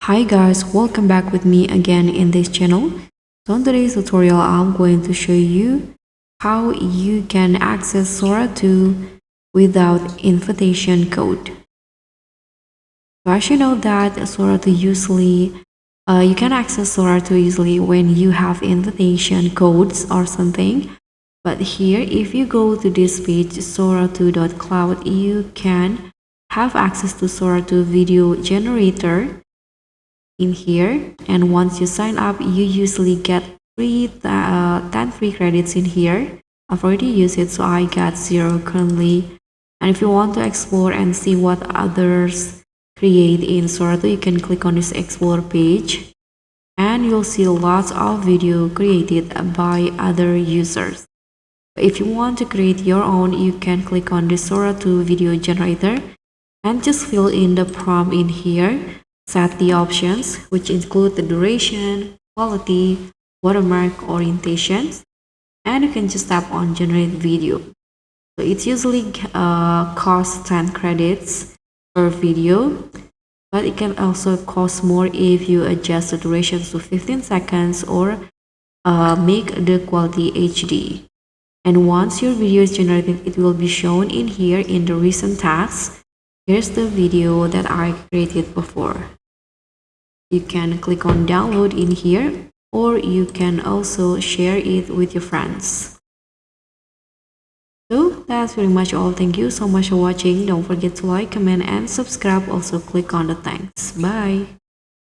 Hi guys, welcome back with me again in this channel. So in today's tutorial, I'm going to show you how you can access Sora 2 without invitation code. So as you know that Sora 2 usually, you can access Sora 2 usually when you have invitation codes or something. But here, if you go to this page, sora2.cloud, you can have access to Sora 2 video generator in here, and once you sign up you usually get 10 free credits in here. I've already used it, so I got 0 currently. And if you want to explore and see what others create in Sora 2, you can click on this explore page and you'll see lots of video created by other users. If you want to create your own, you can click on the Sora 2 video generator and just fill in the prompt in here. Set the options, which include the duration, quality, watermark, orientations, and you can just tap on generate video. So it usually costs 10 credits per video, but it can also cost more if you adjust the duration to 15 seconds or make the quality HD. And once your video is generated, it will be shown in here in the recent tasks. Here's the video that I created before. You can click on download in here, or you can also share it with your friends. So that's pretty much all. Thank you so much for watching. Don't forget to like, comment, and subscribe. Also click on the thanks. Bye.